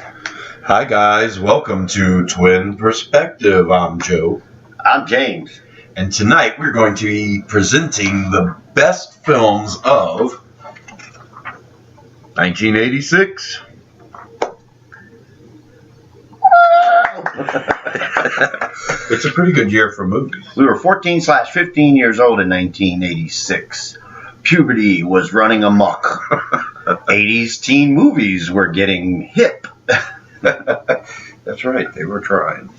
Hi guys, welcome to Twin Perspective. I'm Joe, I'm James. and tonight we're going to be presenting the best films of 1986. It's a pretty good year for movies. We were 14/15 years old in 1986. Puberty was running amok. 80s teen movies were getting hip. That's right, they were trying.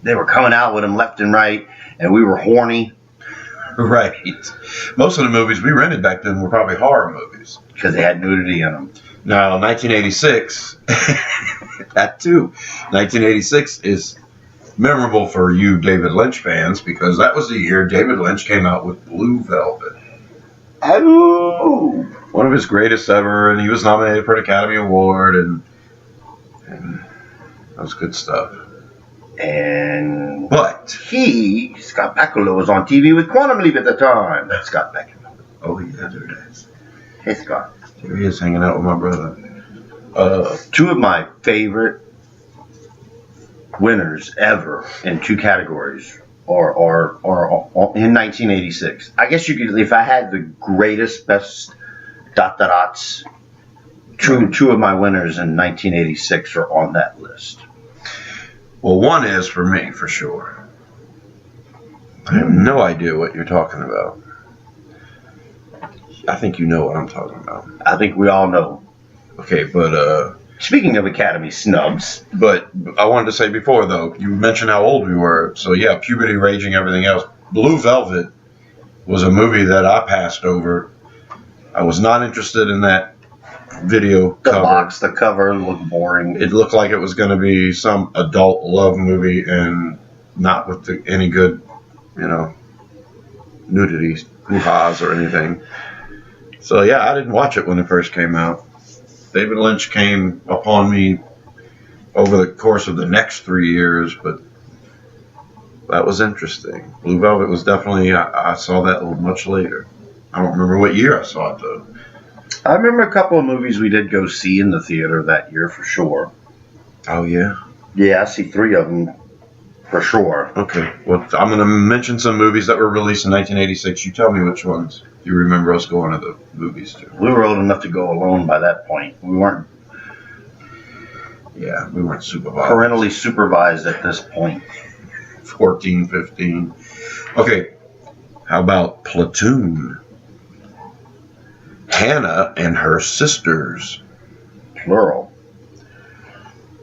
They were coming out with them left and right, and we were horny Right. Most of the movies we rented back then were probably horror movies. because they had nudity in them. Now, 1986, that too. 1986 is memorable for you David Lynch fans because that was the year David Lynch came out with Blue Velvet. Oh! One of his greatest ever, and he was nominated for an Academy Award, and that was good stuff. And But, Scott Bakula, was on TV with Quantum Leap at the time. That's Scott Bakula. oh yeah, there it is. Hey, Scott. There he is hanging out with my brother. Two of my favorite winners ever in two categories are in 1986. I guess you could, if I had the greatest, best dots, two of my winners in 1986 are on that list. Well, one is for me, for sure. I have no idea what you're talking about. I think you know what I'm talking about. I think we all know. Okay, but Speaking of Academy snubs, But I wanted to say before, though, you mentioned how old we were. So, yeah, puberty, raging, everything else. Blue Velvet was a movie that I passed over. I was not interested in that video cover. the cover looked boring. It looked like it was going to be some adult love movie and not with any good, nudity, hoo-has or anything. So, yeah, I didn't watch it when it first came out. David Lynch came upon me over the course of the next 3 years, but that was interesting. Blue Velvet was definitely, I saw that much later. I don't remember what year I saw it, though. I remember a couple of movies we did go see in the theater that year for sure. Oh, yeah? Yeah, I see three of them for sure. Okay. Well, I'm going to mention some movies that were released in 1986. You tell me which ones you remember us going to the movies to. We were old enough to go alone by that point. We weren't Yeah, we weren't supervised. parentally supervised at this point. 14, 15. Okay. How about Platoon? Hannah and Her Sisters. Plural.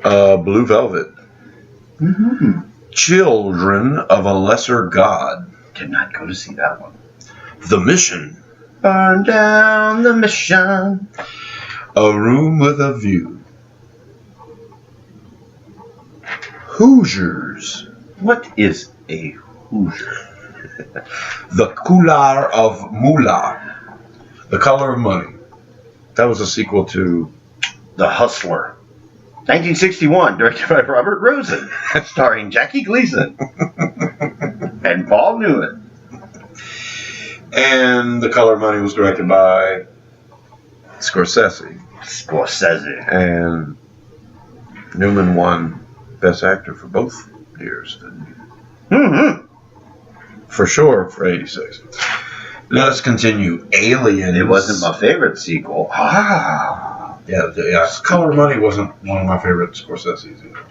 Blue Velvet. Mm-hmm. Children of a Lesser God. Did not go to see that one. The Mission. Burn down the mission. A Room with a View. Hoosiers. What is a Hoosier? The Kular of Moolah. The Color of Money. That was a sequel to The Hustler. 1961, directed by Robert Rosen, starring Jackie Gleason and Paul Newman. And The Color of Money was directed by Scorsese. And Newman won Best Actor for both years, didn't he? Mm-hmm. For sure, for 86. Let us continue. Aliens. It wasn't my favorite sequel. Yeah. Color of Money wasn't one of my favorite Scorsese's either.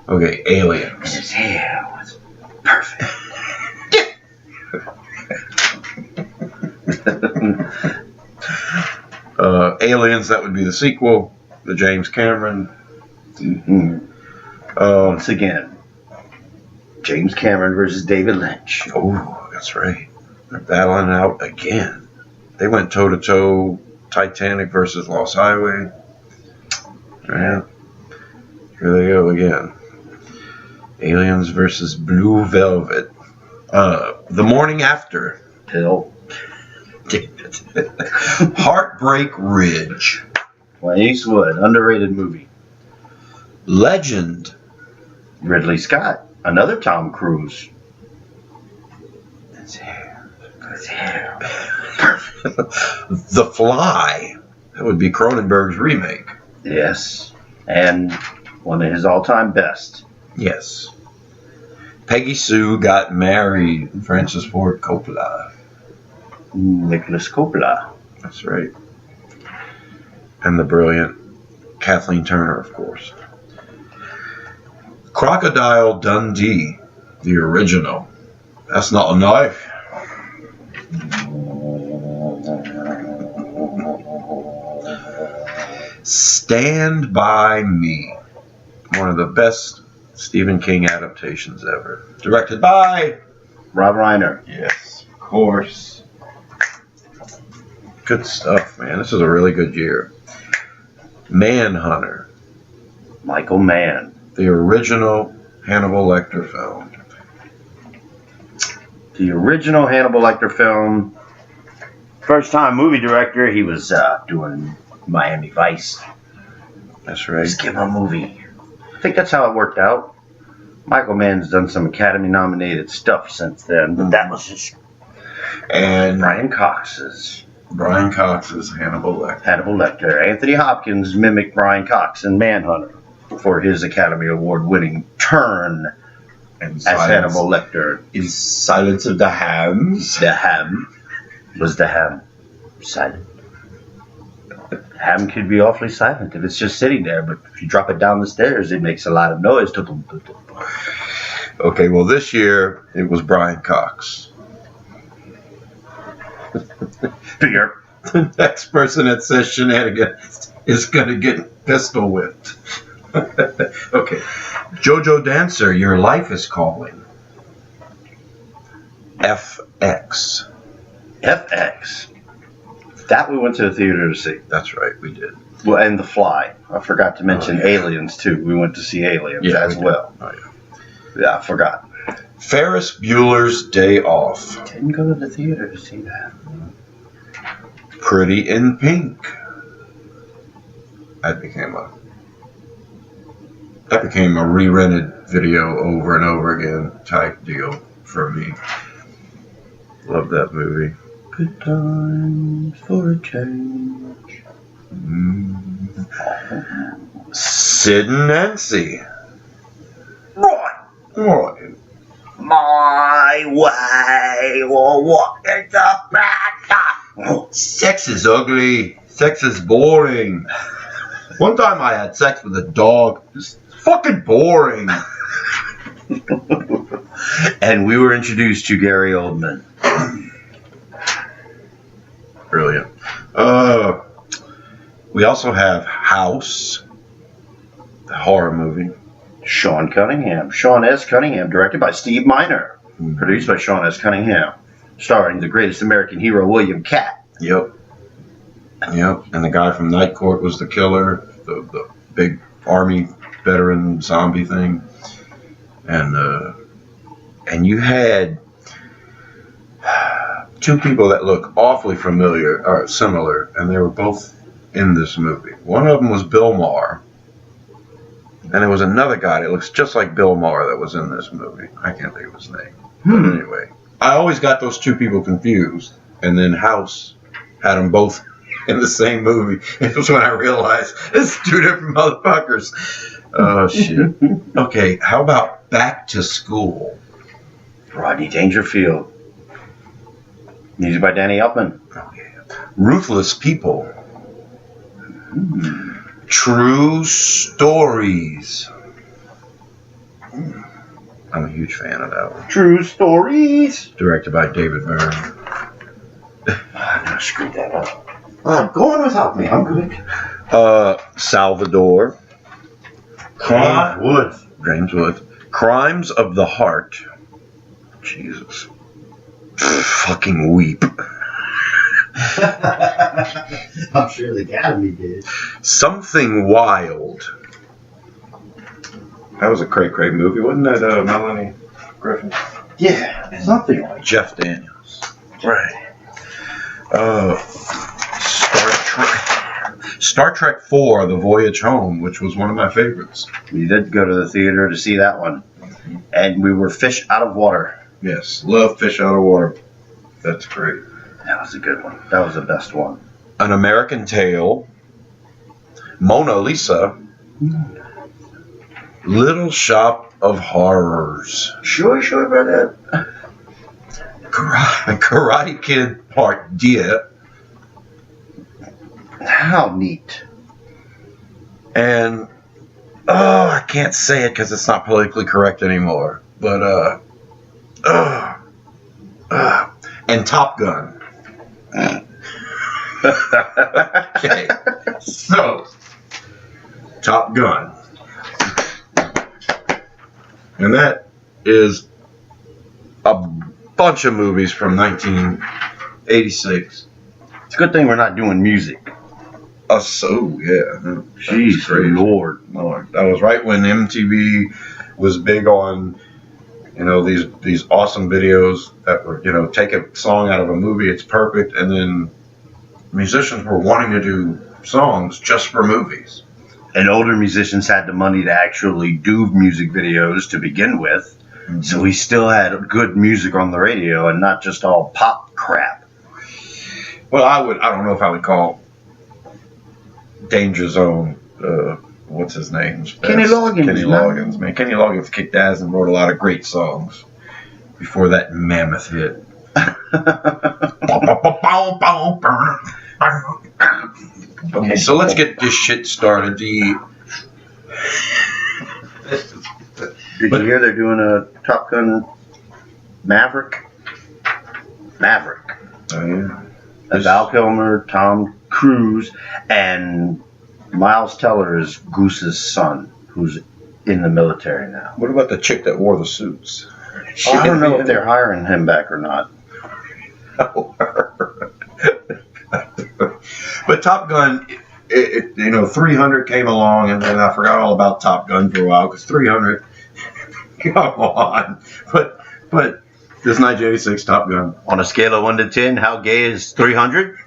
Okay, Aliens. His hair was perfect. Aliens, that would be the sequel. The James Cameron. Mm-hmm. Once again, James Cameron versus David Lynch. Oh, that's right. They're battling out again. They went toe-to-toe. Titanic versus Lost Highway. Yeah. Here they go again. Aliens versus Blue Velvet. The Morning After. Hill. Heartbreak Ridge. Clint Eastwood, underrated movie. Legend. Ridley Scott, another Tom Cruise. His hair. Perfect. The Fly. That would be Cronenberg's remake. Yes. And One of his all-time best. Yes. Peggy Sue got married. Francis Ford Coppola. Nicholas Coppola. That's right. And the brilliant Kathleen Turner, of course. Crocodile Dundee, the original. That's not a knife. Stand By Me. One of the best Stephen King adaptations ever. Directed by Rob Reiner. Yes, of course. Good stuff, man. This is a really good year. Manhunter. Michael Mann. The original Hannibal Lecter film. The original Hannibal Lecter film. First time movie director. He was doing Miami Vice. That's right. Just give him a movie. I think that's how it worked out. Michael Mann's done some Academy nominated stuff since then, but that was just And Brian Cox's Hannibal Lecter. Hannibal Lecter. Anthony Hopkins mimicked Brian Cox in Manhunter for his Academy Award winning turn And as Hannibal Lecter. In Silence of the Hams. The ham. Was the ham silent? Ham could be awfully silent if it's just sitting there, but if you drop it down the stairs, it makes a lot of noise. Okay, well, this year it was Brian Cox. Beer. The next person that says shenanigans is going to get pistol whipped. Okay. Jojo Dancer, Your Life is Calling. FX. FX. That we went to the theater to see. That's right, we did. Well, and The Fly. I forgot to mention Aliens, too. We went to see Aliens as we did. well. Oh, yeah. Yeah, I forgot. Ferris Bueller's Day Off. Didn't go to the theater to see that. Pretty in Pink. That became a re-rented video over and over again type deal for me. Love that movie. Good times for a change. Sid and Nancy. Right. Right. My way will walk in the back. Sex is ugly. Sex is boring. One time I had sex with a dog. It's fucking boring. And we were introduced to Gary Oldman. Brilliant. We also have House, the horror movie. Sean Cunningham. Sean S. Cunningham, directed by Steve Miner. Produced by Sean S. Cunningham. Starring the greatest American hero, William Catt. Yep. And the guy from Night Court was the killer, the big army veteran zombie thing. And you had two people that look awfully familiar or similar, and they were both in this movie. One of them was Bill Maher, and there was another guy that looks just like Bill Maher that was in this movie. I can't think of his name. But anyway, I always got those two people confused, and then House had them both in the same movie. It was when I realized it's two different motherfuckers. Oh, shit. Okay, how about Back to School? Rodney Dangerfield. Music by Danny Elfman. Oh, yeah. Ruthless People. True Stories. I'm a huge fan of that one. True Stories. Directed by David Byrne. I'm gonna screw that up. Go on without me. I'm good. Salvador. James Woods. Crimes of the Heart. Jesus. Fucking weep. I'm sure the Academy did. Something Wild. That was a cray movie, wasn't that Melanie Griffin? Yeah, something like Jeff Daniels. Right. Star Trek IV, The Voyage Home, which was one of my favorites. We did go to the theater to see that one. And we were fish out of water. Yes, love Fish Out of Water. That's great. That was a good one. That was the best one. An American Tale. Mona Lisa. Little Shop of Horrors. Sure, brother. Karate Kid Part D. How neat. And, oh, I can't say it because it's not politically correct anymore. But, and Top Gun. Okay. So, Top Gun. And that is a bunch of movies from 1986. It's a good thing we're not doing music. So, yeah. Jeez, Crazy. Lord. That was right when MTV was big on, these awesome videos that were, take a song out of a movie, it's perfect, and then musicians were wanting to do songs just for movies. And older musicians had the money to actually do music videos to begin with. Mm-hmm. So we still had good music on the radio and not just all pop crap. Well, I don't know if I would call Danger Zone, what's his name? Kenny Loggins. Kenny Loggins, man. Kenny Loggins kicked ass and wrote a lot of great songs before that mammoth hit. Okay, so let's get this shit started. Did you hear they're doing a Top Gun Maverick? Oh, yeah. Val Kilmer, Tom Cruise, and Miles Teller is Goose's son, who's in the military now. What about the chick that wore the suits? I don't know if they're hiring him back or not. But Top Gun, 300 came along, and then I forgot all about Top Gun for a while because 300, come on. But this 1986 Top Gun. On a scale of 1 to 10, how gay is 300?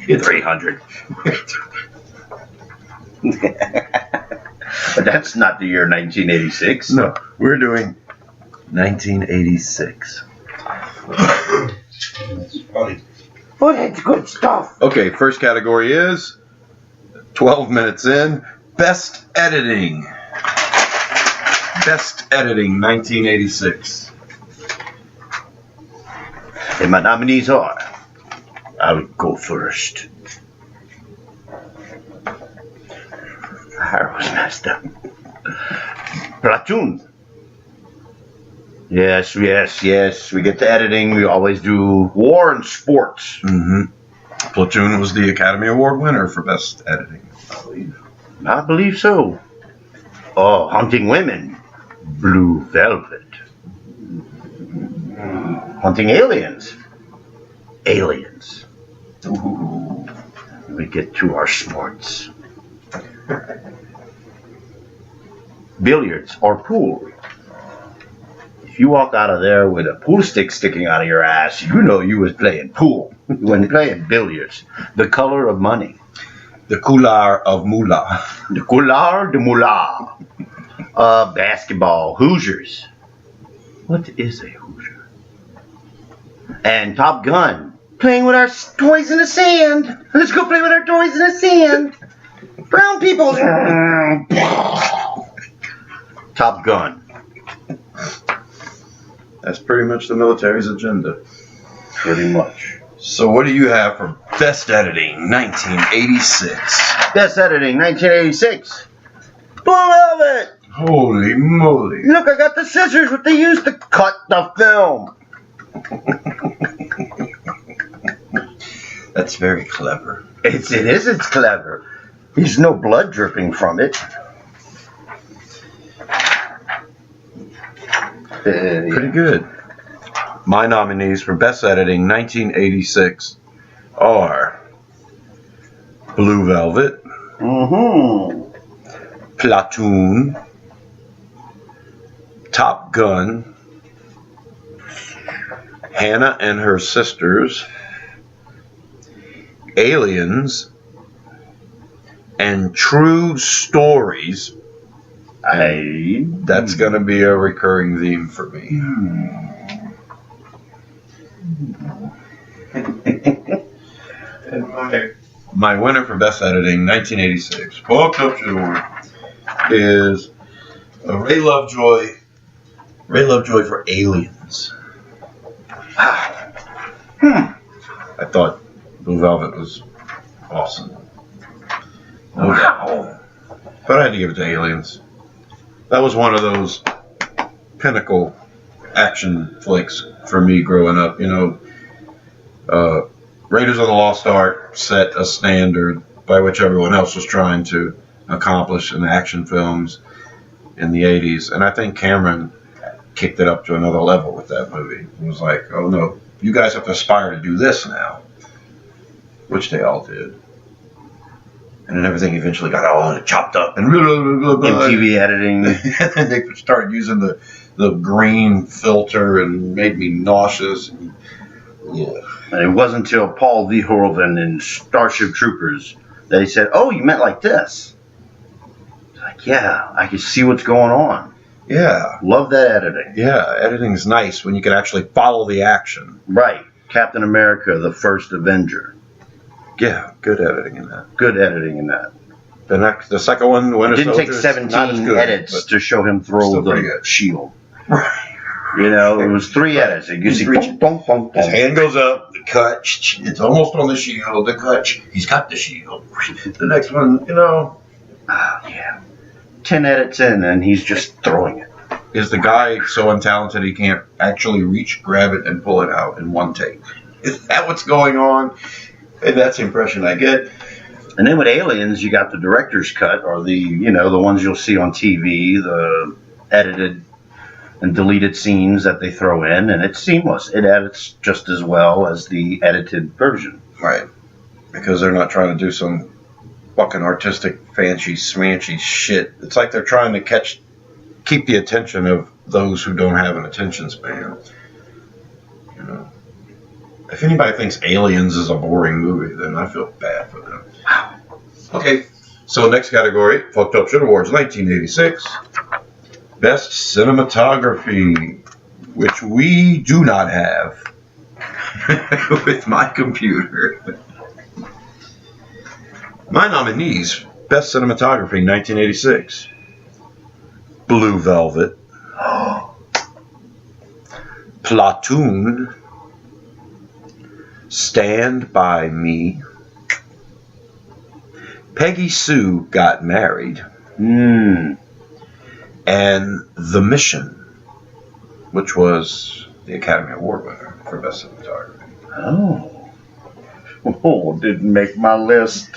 300. But that's not the year 1986. No, we're doing 1986. That's funny. Oh, that's good stuff. Okay, first category is 12 minutes in, Best Editing. Best Editing, 1986. And my nominees are, I'll go first. I was messed up. Platoon. Yes. We get to editing. We always do war and sports. Mm-hmm. Platoon was the Academy Award winner for Best Editing, I believe so. Oh, Hunting Women. Blue Velvet. Hunting Aliens. Aliens. Ooh. We get to our sports. Billiards or pool. If you walk out of there with a pool stick sticking out of your ass, you know you was playing pool. You wasn't playing billiards. The Color of Money. The Couleur of Moolah. The Couleur de Moolah. Basketball. Hoosiers. What is a Hoosier? And Top Gun. Playing with our toys in the sand. Let's go play with our toys in the sand. Brown people. Top Gun. That's pretty much the military's agenda. Pretty much. So what do you have for Best Editing, 1986? Best Editing, 1986. Blue Velvet. Holy moly. Look, I got the scissors that they used to cut the film. That's very clever. It's clever. There's no blood dripping from it. Pretty good. My nominees for Best Editing 1986 are Blue Velvet, Platoon, Top Gun, Hannah and Her Sisters, Aliens, and True Stories. That's going to be a recurring theme for me. And my my winner for best editing, 1986, Fucked Up Shit Award, is Ray Lovejoy. Ray Lovejoy for Aliens. I thought Blue Velvet was awesome. Wow. But I had to give it to Aliens. That was one of those pinnacle action flicks for me growing up. You know, Raiders of the Lost Ark set a standard by which everyone else was trying to accomplish in action films in the 80s. And I think Cameron kicked it up to another level with that movie. It was like, oh no, you guys have to aspire to do this now. Which they all did. And then everything eventually got all chopped up and MTV editing. And then they started using the green filter and made me nauseous. And, yeah. And it wasn't until Paul Verhoeven in Starship Troopers that he said, "Oh, you meant like this." It's like, yeah, I can see what's going on. Yeah. Love that editing. Yeah, editing's nice when you can actually follow the action. Right. Captain America, the first Avenger. Yeah, good editing in that. Good editing in that. The second one, Winter It didn't take Soldier, not as 17 good, edits to show him throw still pretty the good. shield. Right. You know, it was 3 edits. You could see, Reaching. boom, boom, boom, His boom. hand goes up, the cut, it's almost on the shield, the cut, he's got the shield. The next one, you know, Yeah. 10 edits in, and he's just throwing it. is the guy so untalented he can't actually reach, grab it, and pull it out in one take? Is that what's going on? And that's the impression I get. And then with Aliens, you got the director's cut, or the ones you'll see on TV, the edited and deleted scenes that they throw in, and it's seamless. It edits just as well as the edited version. Right. Because they're not trying to do some fucking artistic, fancy, smanchy shit. It's like they're trying to keep the attention of those who don't have an attention span. You know. If anybody thinks Aliens is a boring movie, then I feel bad for them. Wow. Okay, so next category, Fucked Up Shit Awards, 1986. Best Cinematography, which we do not have with my computer. My nominees, Best Cinematography, 1986. Blue Velvet. Platoon. Stand By Me. Peggy Sue Got Married. And The Mission, which was the Academy Award winner for Best Cinematography. Oh, didn't make my list.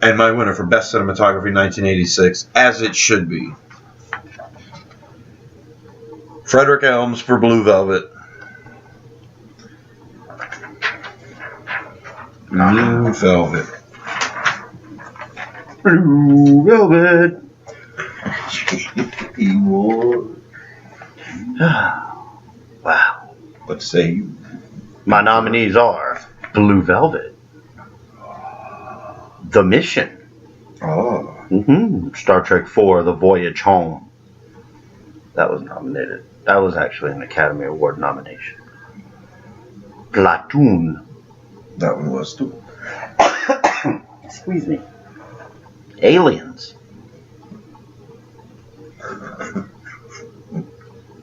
And my winner for Best Cinematography 1986, as it should be. Frederick Elms for Blue Velvet. Blue Velvet. Blue Velvet. Wow. Let's say you. My nominees are Blue Velvet, The Mission, Oh. Star Trek IV, The Voyage Home. That was nominated. That was actually an Academy Award nomination. Platoon. That one was too. Excuse me. Aliens.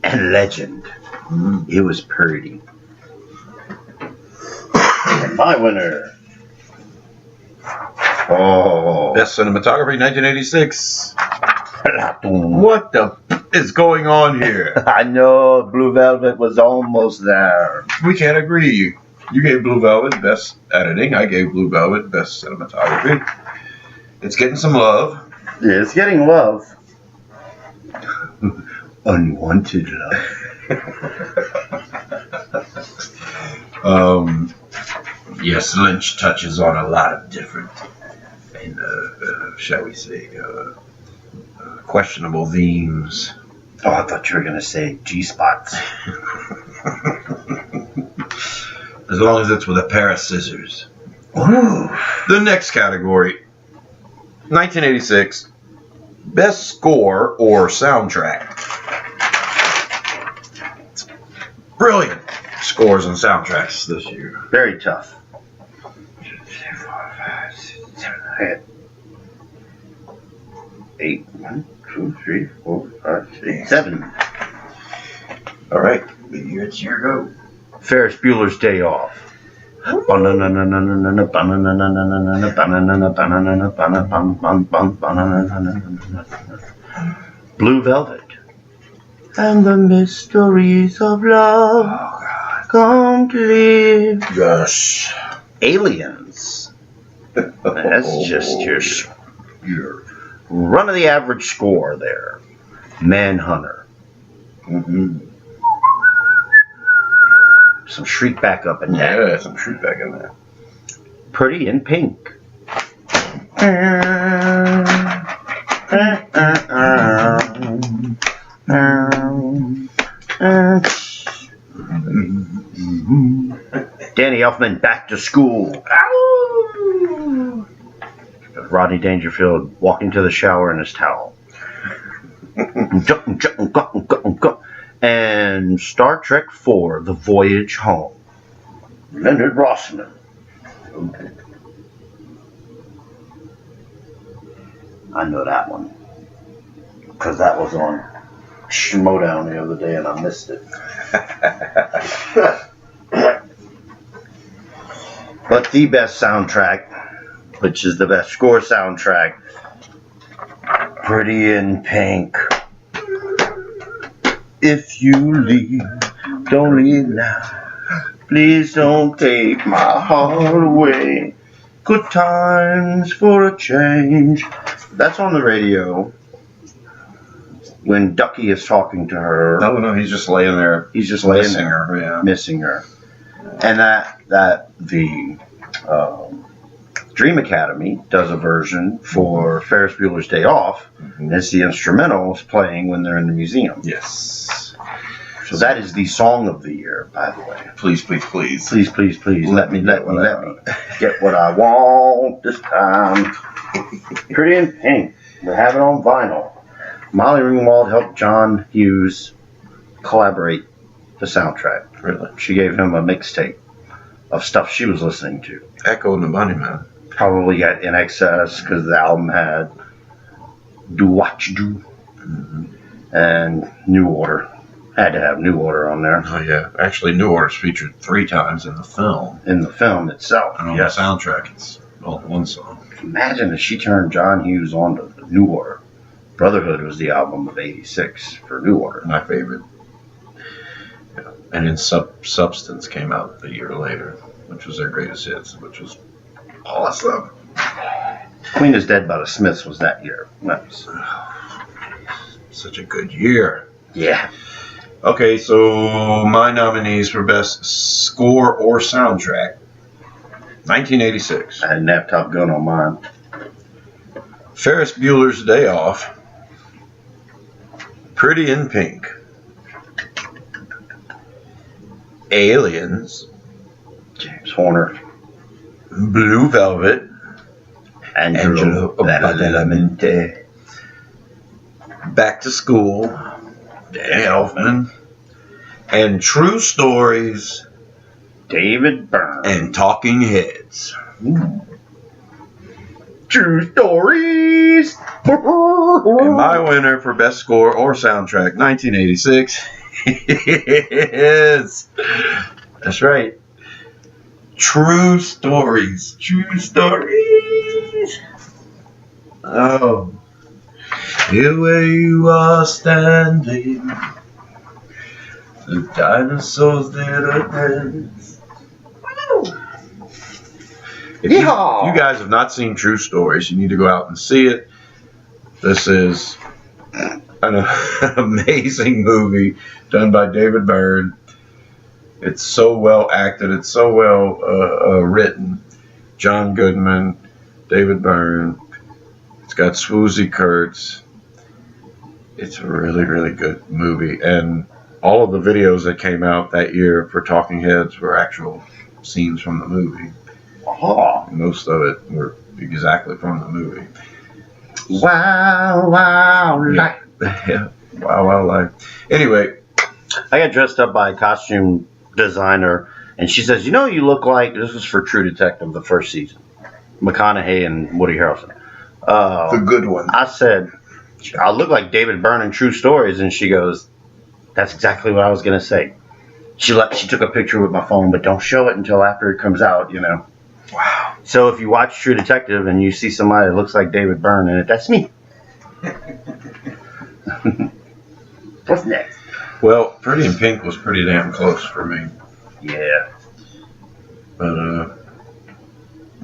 And Legend. It was pretty. And my winner. Oh. Best Cinematography 1986. Platoon. What the f- is going on here? I know Blue Velvet was almost there. We can't agree. You gave Blue Velvet Best Editing. I gave Blue Velvet Best Cinematography. It's getting some love. Yeah, it's getting love. Unwanted love. Yes, Lynch touches on a lot of different and, shall we say, questionable themes. Oh, I thought you were going to say G-spots. As long as it's with a pair of scissors. Ooh. The next category, 1986, Best Score or Soundtrack. Brilliant scores and soundtracks this year. Very tough. had 8, 1, 2, 3, 4, 5, 6, 7. All right, it's your go. Ferris Bueller's Day Off. Blue Velvet. And the mysteries of love come to live. Yes. Aliens. That's just your run of the average score there. Manhunter. Mm-hmm. Some Shriek Back Up and Down. Yeah, some Shriek Back in there. Pretty in Pink. Danny Elfman, Back to School. Rodney Dangerfield walking to the shower in his towel. And Star Trek IV, The Voyage Home. Leonard Rossman. Okay. I know that one. Because that was on Schmodown the other day and I missed it. But the best soundtrack, which is the best score soundtrack, Pretty in Pink. If you leave, don't leave now. Please don't take my heart away. Good times for a change. That's on the radio when Ducky is talking to her. No, he's just laying there. He's just laying missing there, her, yeah. missing her. And the Dream Academy does a version for Ferris Bueller's Day Off. Mm-hmm. It's the instrumentals playing when they're in the museum. Yes. So that is the song of the year, by the way. Please, please, please. Please, please, please, let me get what I want this time. Pretty in Pink. We have it on vinyl. Molly Ringwald helped John Hughes collaborate the soundtrack. Really? She gave him a mixtape of stuff she was listening to. Echo and the Bunnymen. Probably got In Excess because the album had Do What You Do and New Order. Had to have New Order on there. Oh, yeah. Actually, New Order's featured 3 times in the film. In the film itself. And on yes. the soundtrack, it's all one song. Imagine if she turned John Hughes on to the New Order. Brotherhood was the album of '86 for New Order. My favorite. Yeah. And then Substance came out a year later, which was their greatest hits, which was awesome. Queen is Dead by the Smiths was that year. That was, such a good year. yeah. Okay, so my nominees for best score or soundtrack. 1986. I didn't have Top Gun on mine. Ferris Bueller's Day Off. Pretty in Pink. Aliens. James Horner. Blue Velvet. Angelo Badalamenti. Back to School. Danny Elfman. And True Stories. David Byrne. And Talking Heads. True Stories. And my winner for best score or soundtrack, 1986, is, that's right, True Stories. True Stories. Oh, here where you are standing, the dinosaurs did a dance. If you guys have not seen True Stories, you need to go out and see it. This is an amazing movie done by David Byrne. It's so well acted. It's so well written. John Goodman, David Byrne. It's got Swoozie Kurtz. It's a really, really good movie. And all of the videos that came out that year for Talking Heads were actual scenes from the movie. Most of it were exactly from the movie. Wow, life. Yeah. Wow, life. Anyway. I got dressed up by a costume designer, and she says, you know, you look like, this was for True Detective, the first season. McConaughey and Woody Harrelson. The good one. I said, I look like David Byrne in True Stories, and she goes, that's exactly what I was gonna say. She took a picture with my phone, but don't show it until after it comes out, you know. Wow. So if you watch True Detective and you see somebody that looks like David Byrne in it, that's me. What's next? Well, Pretty in Pink was pretty damn close for me. Yeah. But,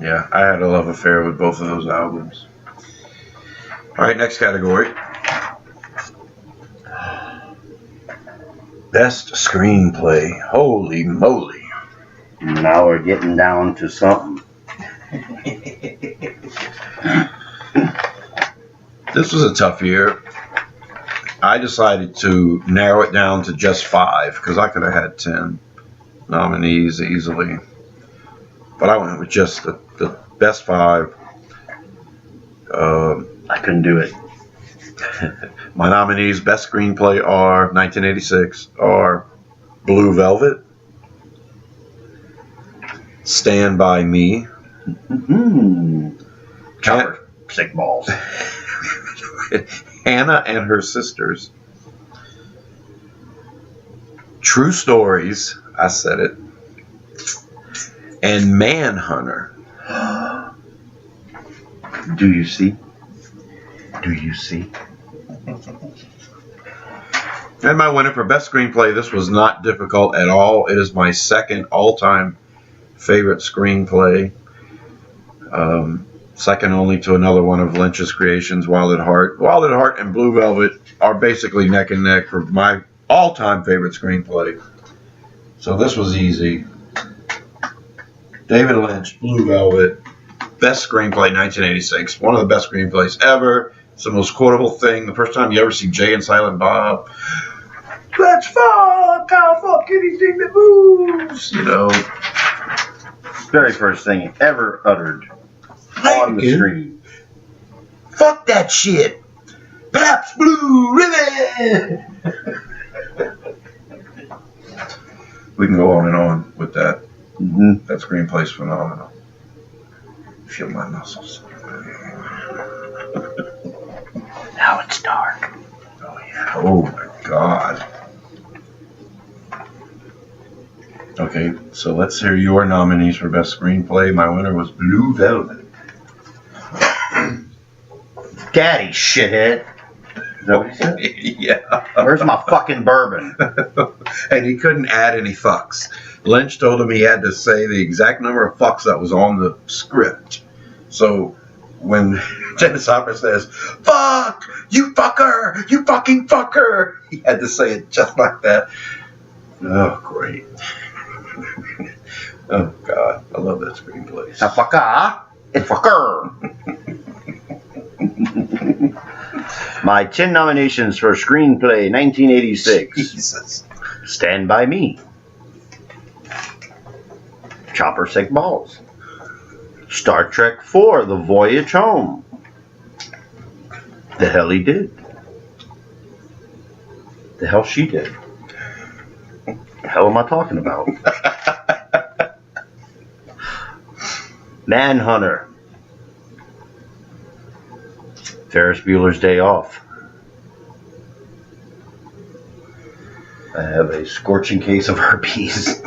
yeah, I had a love affair with both of those albums. All right, next category. Best Screenplay. Holy moly. Now we're getting down to something. This was a tough year. I decided to narrow it down to just 5 because I could have had 10 nominees easily. But I went with just the best 5. I couldn't do it. My nominees, Best Screenplay, are 1986, are Blue Velvet, Stand By Me, Chopper, sick balls. Hannah and Her Sisters, True Stories, I said it, and Manhunter. Do you see? Do you see? And my winner for Best Screenplay, this was not difficult at all. It is my second all-time favorite screenplay. Second only to another one of Lynch's creations, Wild at Heart. Wild at Heart and Blue Velvet are basically neck and neck for my all-time favorite screenplay. So this was easy. David Lynch, Blue Velvet, best screenplay, 1986. One of the best screenplays ever. It's the most quotable thing. The first time you ever see Jay and Silent Bob. Let's fuck! I'll fuck anything that moves! You know. Very first thing ever uttered on the screen. Fuck that shit! Pabst Blue Ribbon! We can go on and on with that. Mm-hmm. That screenplay's phenomenal. Feel my muscles. Now it's dark. Oh yeah. Oh my god. Okay, so let's hear your nominees for best screenplay. My winner was Blue Velvet. Daddy, shithead. Is that what he said? Yeah. Where's my fucking bourbon? And he couldn't add any fucks. Lynch told him he had to say the exact number of fucks that was on the script. So when Dennis Hopper says, fuck, you fucker, you fucking fucker, he had to say it just like that. Oh, great. Oh, God. I love that screenplay. A fucker. A fucker. My 10 nominations for screenplay 1986. Jesus. Stand By Me. Chopper Sick Balls. Star Trek IV, The Voyage Home. The hell he did. The hell she did. The hell am I talking about? Manhunter. Ferris Bueller's Day Off. I have a scorching case of herpes.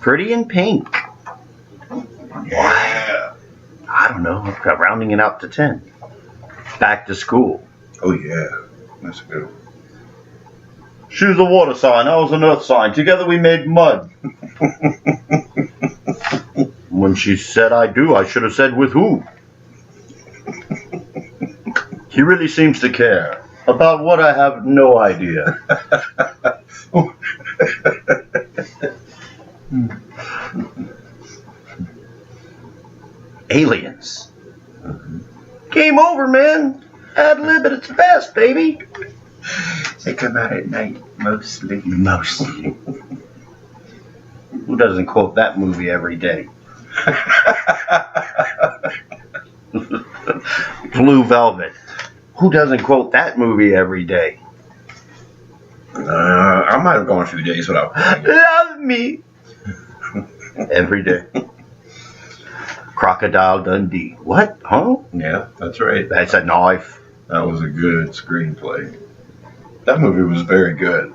Pretty in Pink. Yeah. I don't know. Rounding it up to 10. Back to School. Oh, yeah. That's a good one. She's a water sign. I was an earth sign. Together we made mud. When she said I do, I should have said with who. He really seems to care. About what I have no idea. Aliens. Game over, man. Ad lib at its best, baby. They come out at night, mostly. Mostly. Who doesn't quote that movie every day? Blue Velvet. Who doesn't quote that movie every day? I might have gone a few days without. Love me. Every day. Crocodile Dundee. What? Huh? Yeah, that's right. That's a knife. That was a good screenplay. That movie was very good.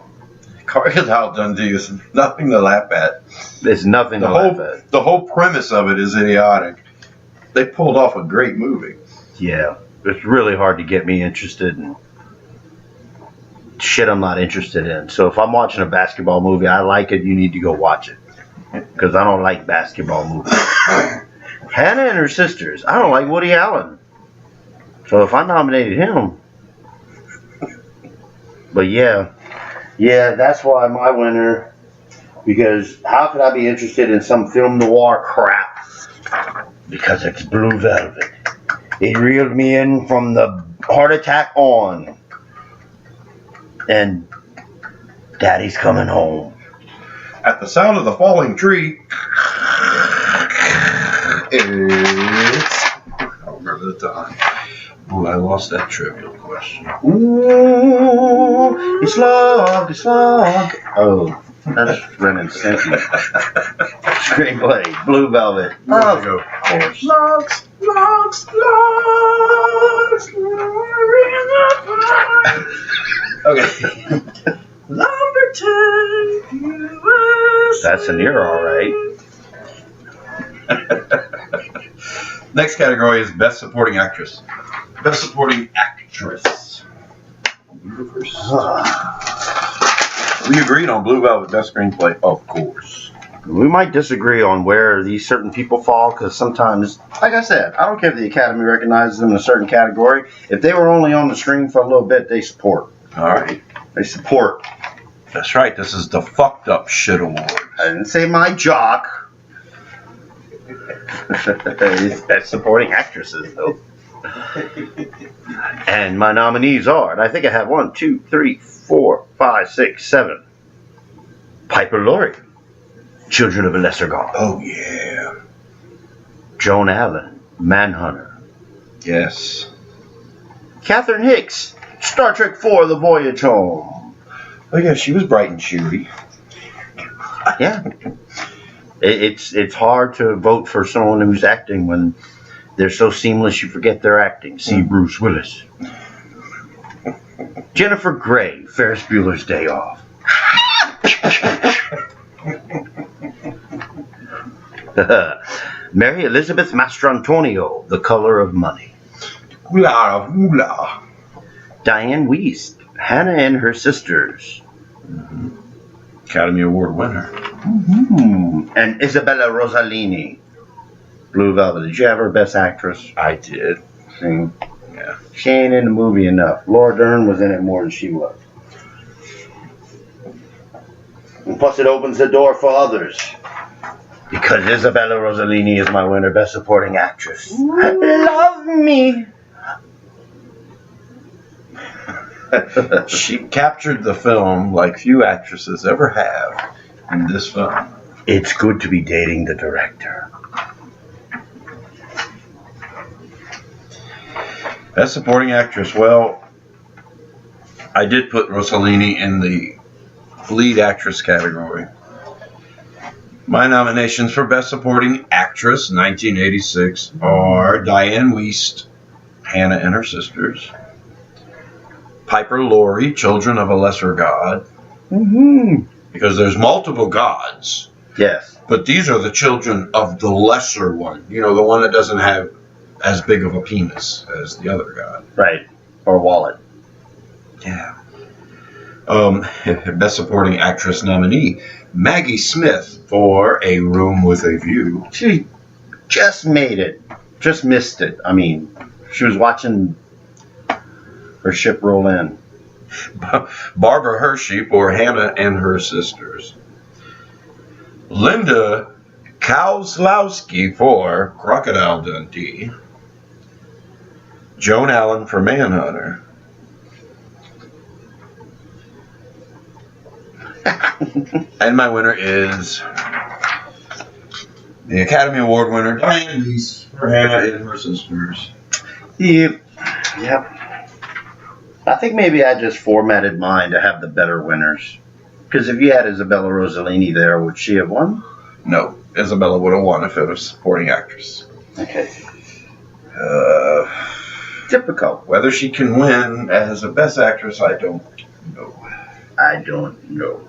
Crocodile Dundee is nothing to laugh at. There's nothing to laugh at. The whole premise of it is idiotic. They pulled off a great movie. Yeah. It's really hard to get me interested in shit I'm not interested in. So if I'm watching a basketball movie, I like it, you need to go watch it. Because I don't like basketball movies. Hannah and Her Sisters. I don't like Woody Allen. So if I nominated him. But yeah, that's why my winner. Because how could I be interested in some film noir crap? Because it's Blue Velvet. It reeled me in from the heart attack on. And Daddy's coming home. At the sound of the falling tree, it's... I don't remember the time. Ooh, I lost that trivial question. Ooh, it's log, it's log. Oh, that's Ren and Stimpy. Screenplay, Blue Velvet. Oh, go. Of course. Logs, logs, logs. Okay. Lumberton, USA. That's an ear, all right. Next category is Best Supporting Actress. Best Supporting Actress. We agreed on Blue Velvet Best Screenplay, of course. We might disagree on where these certain people fall, because sometimes, like I said, I don't care if the Academy recognizes them in a certain category. If they were only on the screen for a little bit, they support. All right. They support. That's right. This is the fucked up shit award. I didn't say my jock. That's supporting actresses, though. And my nominees are, and I think I have 1, 2, 3, 4, 5, 6, 7. Piper Laurie, Children of a Lesser God. Oh, yeah. Joan Allen, Manhunter. Yes. Catherine Hicks, Star Trek IV, The Voyage Home. Oh, yeah, she was bright and cheery. Yeah. It's hard to vote for someone who's acting when they're so seamless you forget they're acting. See Bruce Willis. Jennifer Grey, Ferris Bueller's Day Off. Mary Elizabeth Mastrantonio, The Color of Money. Hula, hula. Diane Wiest, Hannah and Her Sisters. Academy Award winner. And Isabella Rossellini, Blue Velvet. Did you have her Best Actress? I did. See? Yeah. She ain't in the movie enough. Laura Dern was in it more than she was. And plus it opens the door for others. Because Isabella Rossellini is my winner, Best Supporting Actress. Love me. She captured the film like few actresses ever have in this film. It's good to be dating the director. Best Supporting Actress. Well, I did put Rossellini in the lead actress category. My nominations for Best Supporting Actress 1986 are Diane Wiest, Hannah and Her Sisters, Piper Laurie, Children of a Lesser God, because there's multiple gods, Yes. but these are the children of the lesser one. You know, the one that doesn't have as big of a penis as the other god. Right. Or wallet. Yeah. Best Supporting Actress nominee, Maggie Smith for A Room with a View. She just made it. Just missed it. I mean, she was watching her ship roll in. Barbara Hershey for Hannah and Her Sisters. Linda Kozlowski for Crocodile Dundee. Joan Allen for Manhunter. And my winner is the Academy Award winner, Diane Wiest for Hannah and Her Sisters. Yep. I think maybe I just formatted mine to have the better winners. Because if you had Isabella Rossellini there, would she have won? No, Isabella would have won if it was supporting actress. Okay. Uh, Difficult. Whether she can win as a Best Actress, I don't know. I don't know.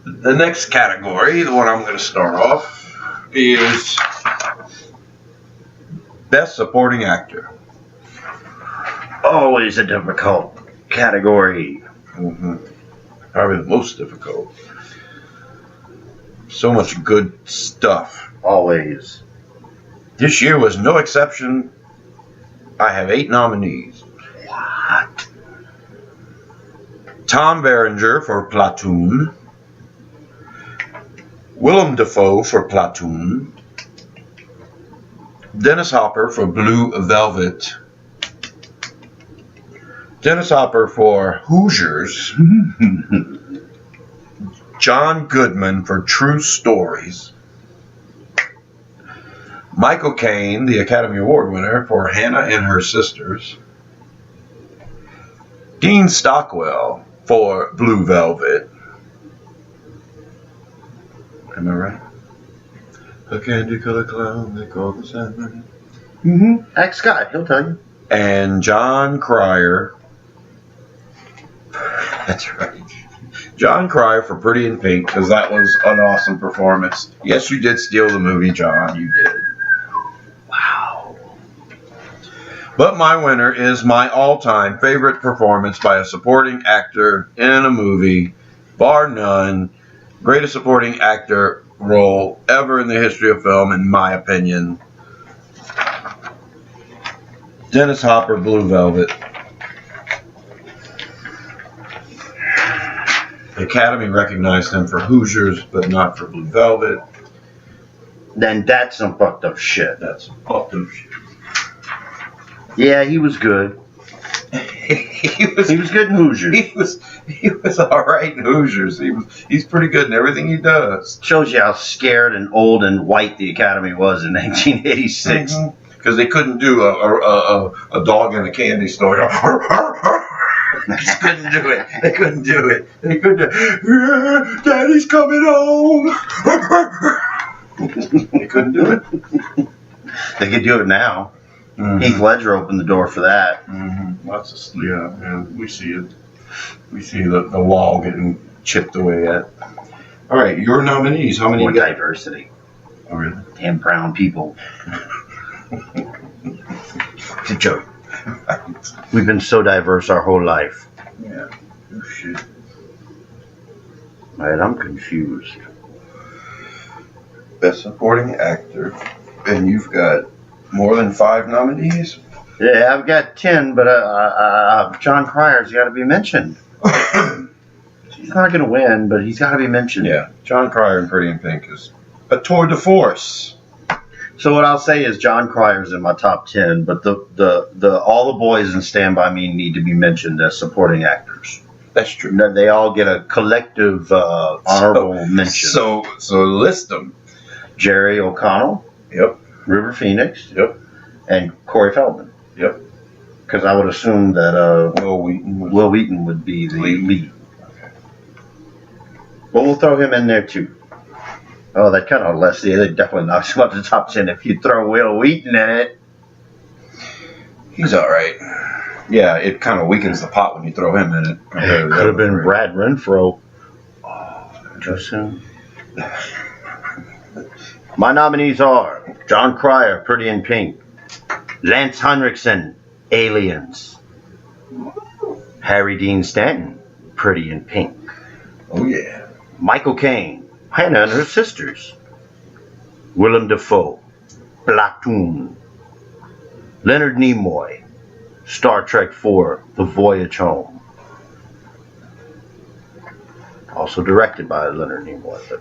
The next category, the one I'm going to start off, is Best Supporting Actor. Always a difficult category. Mm-hmm. Probably the most difficult. So much good stuff. Always. This year was no exception. I have 8 nominees. What? Tom Berenger for Platoon. Willem Dafoe for Platoon. Dennis Hopper for Blue Velvet. Dennis Hopper for Hoosiers. John Goodman for True Stories. Michael Caine, the Academy Award winner, for Hannah and Her Sisters. Dean Stockwell for Blue Velvet. Am I right? A candy color clown they call the Sandman. Ask Scott, he'll tell you. And John Cryer. That's right. John Cryer for Pretty in Pink, because that was an awesome performance. Yes, you did steal the movie, John. You did. Wow. But my winner is my all-time favorite performance by a supporting actor in a movie, bar none. Greatest supporting actor role ever in the history of film, in my opinion. Dennis Hopper, Blue Velvet. The Academy recognized him for Hoosiers, but not for Blue Velvet. Then that's some fucked up shit. That's fucked up shit. Yeah, he was good. He was good in Hoosiers. He was all right in Hoosiers. He's pretty good in everything he does. Shows you how scared and old and white the Academy was in 1986. Because they couldn't do a dog in a candy store. They just couldn't do it. They couldn't do it. They couldn't do it. Daddy's coming home. They couldn't do it. They could do it now. Mm-hmm. Heath Ledger opened the door for that. Mm-hmm. Lots of yeah. We see it. We see the wall getting chipped away at. All right, your nominees. How many? More you got? diversity. Oh really? Damn brown people. It's a joke. We've been so diverse our whole life. Yeah. Oh shit. Right, I'm confused. Best supporting actor, and you've got more than 5 nominees. Yeah, I've got 10, but John Cryer's got to be mentioned. He's not going to win, but he's got to be mentioned. Yeah, John Cryer in Pretty in Pink is a tour de force. So what I'll say is John Cryer's in my top 10, but the all the boys in Stand By Me need to be mentioned as supporting actors. That's true. They all get a collective honorable mention. So list them. Jerry O'Connell. Yep. River Phoenix. Yep. And Corey Feldman. Yep. Because I would assume that Will Wheaton. Will Wheaton would be the lead. Okay. Well, we'll throw him in there too. Oh, that kind of less. Yeah, that definitely knocks him up to the top 10 if you throw Will Wheaton in it. He's all right. Yeah, it kind of weakens the pot when you throw him in it. Could have been Brad Renfro. Oh, too soon. My nominees are John Cryer, Pretty in Pink, Lance Henriksen, Aliens, Harry Dean Stanton, Pretty in Pink, Oh yeah. Michael Caine, Hannah and Her Sisters, Willem Dafoe, Platoon, Leonard Nimoy, Star Trek IV, The Voyage Home. Also directed by Leonard Nimoy, but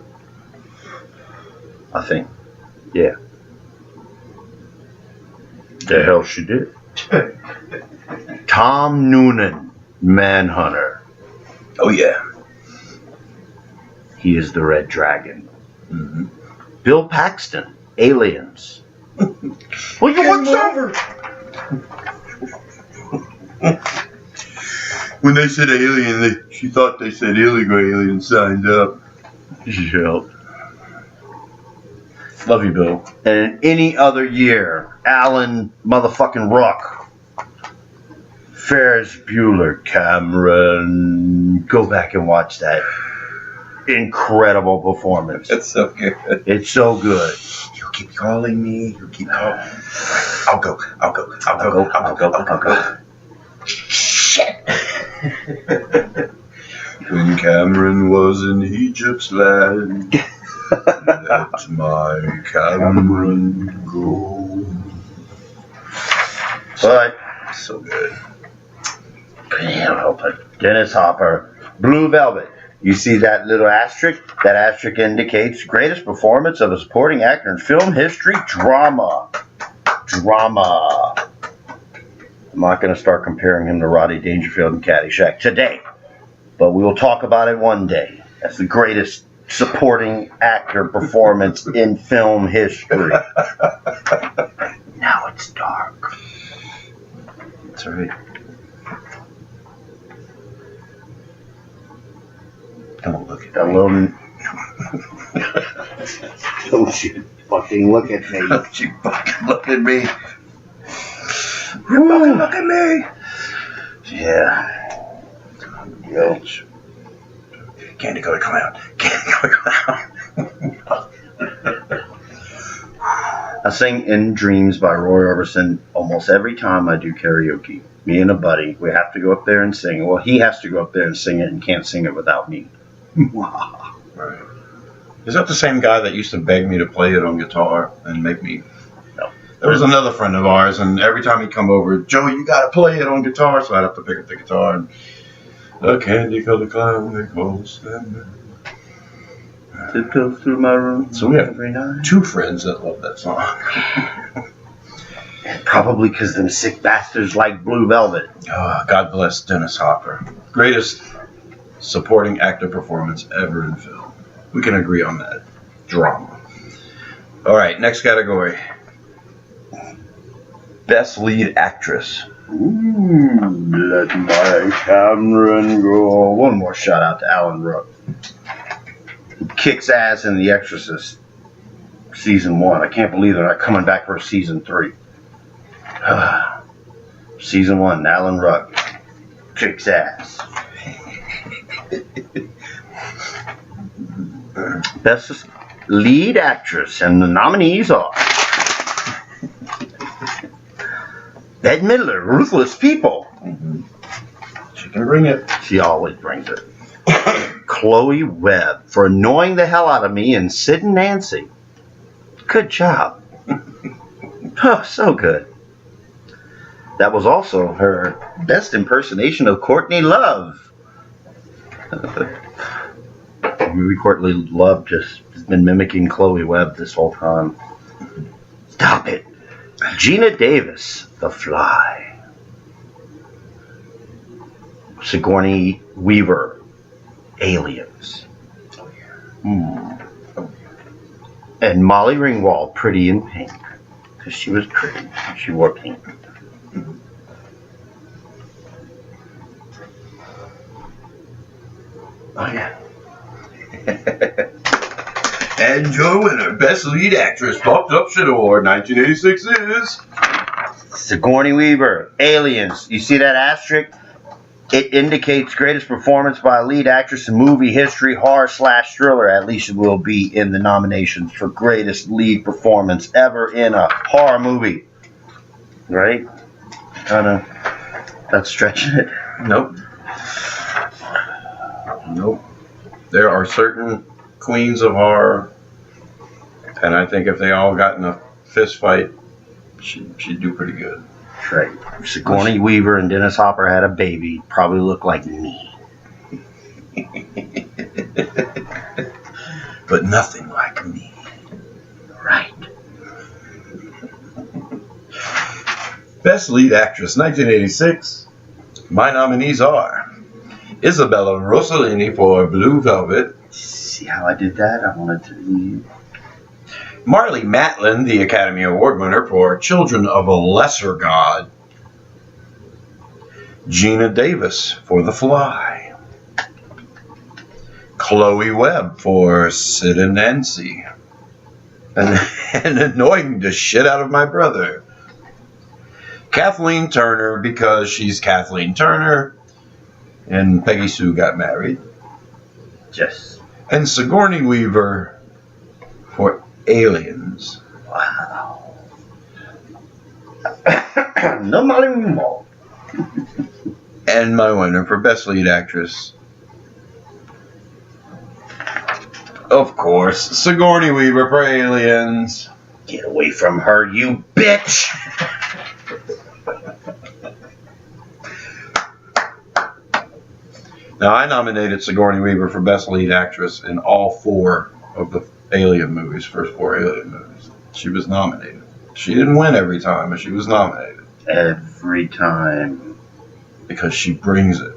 I think, yeah. The hell she did. Tom Noonan, Manhunter. Oh yeah. He is the Red Dragon. Mm-hmm. Bill Paxton, Aliens. Well, you what's over? When they said alien, she thought they said illegal alien signed up. Yep. Love you, Bill. And in any other year, Alan motherfucking Ruck, Ferris Bueller, Cameron. Go back and watch that. Incredible performance. It's so good. It's so good. You keep calling me. You keep calling. I'll go. I'll go. I'll go. I'll go. I'll go. Shit. When Cameron was in Egypt's land, let my Cameron go. But So good. Dennis Hopper, Blue Velvet. You see that little asterisk? That asterisk indicates greatest performance of a supporting actor in film history, drama. Drama. I'm not going to start comparing him to Rodney Dangerfield and Caddyshack today, but we will talk about it one day. That's the greatest supporting actor performance in film history. Now it's dark. That's right. Don't look at That me. little. Don't you fucking look at me. Don't you fucking look at me. You fucking look at me. Yeah. Yo. Candy Color Clown. Candy Color Clown. I sing In Dreams by Roy Orbison almost every time I do karaoke. Me and a buddy, we have to go up there and sing. Well, he has to go up there and sing it and can't sing it without me. Right. Is that the same guy that used to beg me to play it on guitar and make me? No. There was another friend of ours, and every time he'd come over, Joe, you got to play it on guitar. So I'd have to pick up the guitar and a candy colored clown they call Sandman. It goes through my room So we have every night. 2 friends that love that song. Probably because them sick bastards like Blue Velvet. Oh, God bless Dennis Hopper. Greatest supporting actor performance ever in film. We can agree on that. Drama. All right, next category. Best lead actress. Ooh, let my Cameron go. One more shout out to Alan Ruck. Kicks ass in The Exorcist season 1. I can't believe they're not coming back for season 3. Season 1, Alan Ruck. Kicks ass. Best lead actress, and the nominees are Bette Midler, Ruthless People. Mm-hmm. She can bring it. She always brings it. Chloe Webb for annoying the hell out of me in Sid and Nancy. Good job. Oh, so good. That was also her best impersonation of Courtney Love. Maybe Courtney Love just has been mimicking Chloe Webb this whole time. Stop it. Gina Davis, The Fly. Sigourney Weaver, Aliens. And Molly Ringwald, Pretty in Pink. Because she was pretty. She wore pink. Oh, yeah. And your winner, Best Lead Actress, Popped Up Shit Award 1986 is... Sigourney Weaver, Aliens. You see that asterisk? It indicates greatest performance by a lead actress in movie history, horror/thriller. At least it will be in the nominations for greatest lead performance ever in a horror movie. Right? That's stretching it. Nope. Nope. There are certain queens of horror, and I think if they all got in a fist fight, she'd do pretty good. That's right. If Sigourney Weaver and Dennis Hopper had a baby, probably look like me. But nothing like me. Right. Best Lead Actress 1986. My nominees are Isabella Rossellini for Blue Velvet. See how I did that? I wanted to leave. Marlee Matlin, the Academy Award winner for Children of a Lesser God. Gina Davis for The Fly. Chloe Webb for Sid and Nancy. and annoying the shit out of my brother. Kathleen Turner, because she's Kathleen Turner, and Peggy Sue got married. Yes. And Sigourney Weaver for Aliens. Wow. No money more. And my winner for Best Lead Actress. Of course, Sigourney Weaver for Aliens. Get away from her, you bitch! Now, I nominated Sigourney Weaver for Best Lead Actress in all 4 of the Alien movies, first 4 Alien movies. She was nominated. She didn't win every time, but she was nominated. Every time. Because she brings it.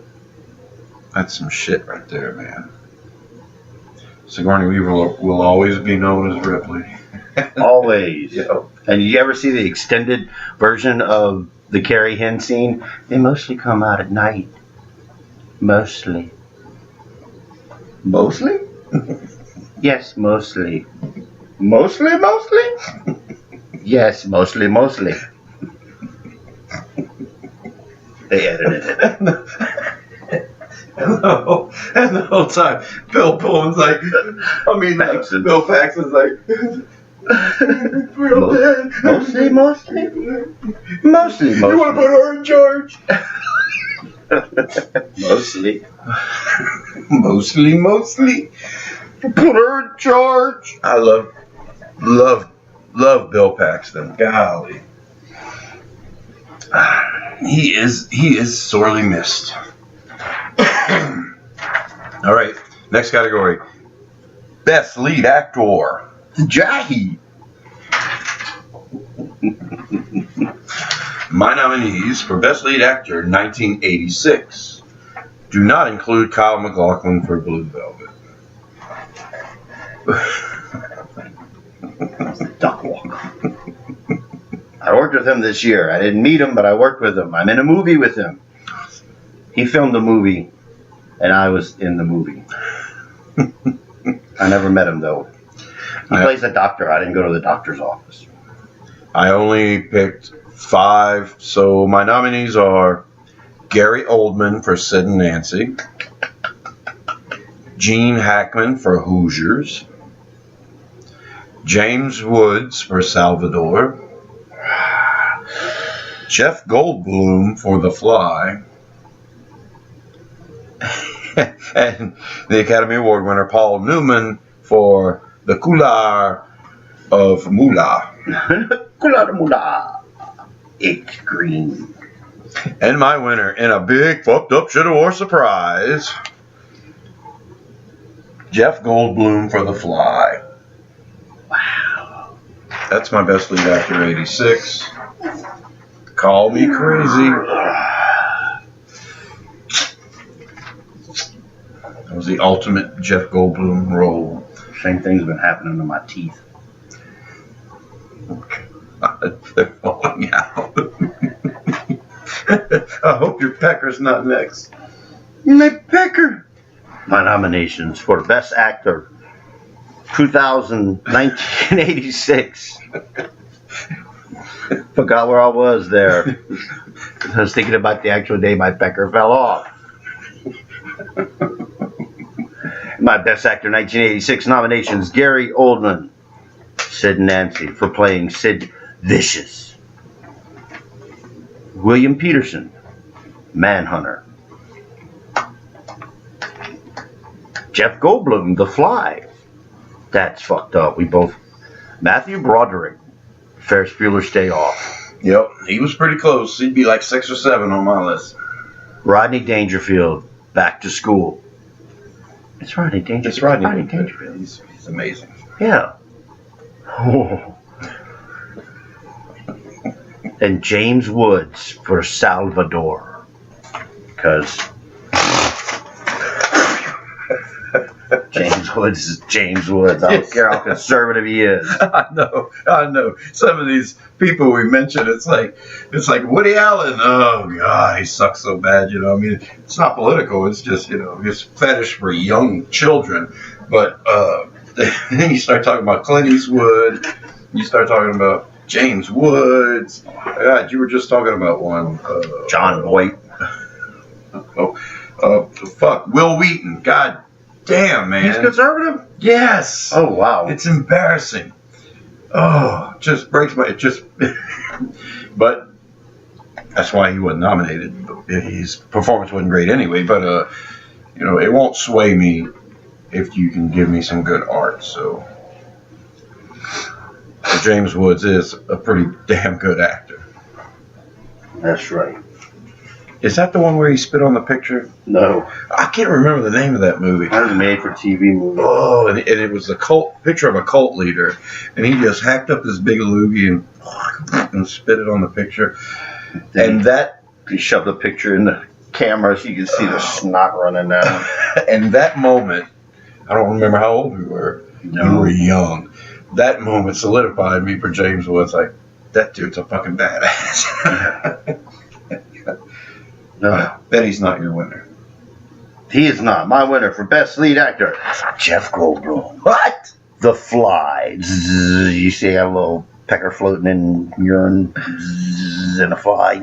That's some shit right there, man. Sigourney Weaver will always be known as Ripley. Always. Yep. And you ever see the extended version of the Carrie Hen scene? They mostly come out at night. Mostly. Mostly? Yes, mostly. Mostly, mostly? Yes, mostly, mostly. They edited it. And the whole time, Bill Pullman's like, Paxton. Bill Paxton's like, Mostly, mostly. Mostly, You want to mostly. put her in charge? Mostly. Mostly. Put her in charge. I love Bill Paxton. Golly. He is sorely missed. All right, next category. Best Lead Actor. Jackie. My nominees for Best Lead Actor 1986 do not include Kyle MacLachlan for Blue Velvet. Duck Walker. I worked with him this year. I didn't meet him, but I worked with him. I'm in a movie with him. He filmed a movie, and I was in the movie. I never met him, though. He plays a doctor. I didn't go to the doctor's office. I only picked 5, so my nominees are Gary Oldman for Sid and Nancy, Gene Hackman for Hoosiers, James Woods for Salvador, Jeff Goldblum for The Fly, and the Academy Award winner Paul Newman for The Couloir of Moolah. Couloir de Moula. It's green. And my winner, in a big fucked up shit or surprise, Jeff Goldblum for The Fly. Wow. That's my Best Lead Actor 86. Call me crazy. That was the ultimate Jeff Goldblum role. Same thing's been happening to my teeth. They're falling out. I hope your pecker's not next. My pecker. My nominations for Best Actor 1986. Forgot where I was there. I was thinking about the actual day my pecker fell off. My Best Actor 1986 nominations: Gary Oldman, Sid and Nancy, for playing Sid Vicious. William Peterson, Manhunter. Jeff Goldblum, The Fly. That's fucked up. Matthew Broderick, Ferris Bueller's Day Off. Yep, he was pretty close. He'd be like 6 or 7 on my list. Rodney Dangerfield, Back to School. It's Rodney Dangerfield. It's Rodney Dangerfield. He's amazing. Yeah. Oh. And James Woods for Salvador. Because James Woods is James Woods. I don't care how conservative he is. I know. Some of these people we mentioned, it's like Woody Allen. Oh God, he sucks so bad. You know, I mean, it's not political. It's just his fetish for young children. But then you start talking about Clint Eastwood. You start talking about James Woods. God, you were just talking about one. John Voight. Fuck, Will Wheaton. God damn, man. He's conservative? Yes. Oh, wow. It's embarrassing. Oh, just breaks my. It just. But that's why he wasn't nominated. His performance wasn't great anyway. But it won't sway me if you can give me some good art. So James Woods is a pretty damn good actor. That's right. Is that the one where he spit on the picture? No. I can't remember the name of that movie. That was a made-for-TV movie. Oh, and it was a picture of a cult leader, and he just hacked up this big loogie and spit it on the picture. And that he shoved the picture in the camera so you could see the snot running down. And that moment, I don't remember how old we were. No. We were young. That moment solidified me for James Woods. Like, that dude's a fucking badass. No. Bet he's not your winner. He is not. My winner for Best Lead Actor, Jeff Goldblum. What? The Fly. Zzz, you see a little pecker floating in urine. Zzz, and a fly.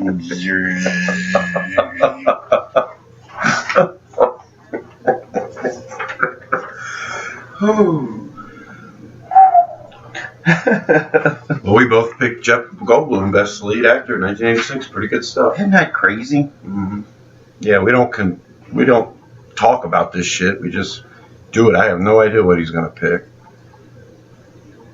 Well, we both picked Jeff Goldblum, Best Lead Actor, 1986. Pretty good stuff. Isn't that crazy? Mm-hmm. Yeah, we don't talk about this shit. We just do it. I have no idea what he's going to pick.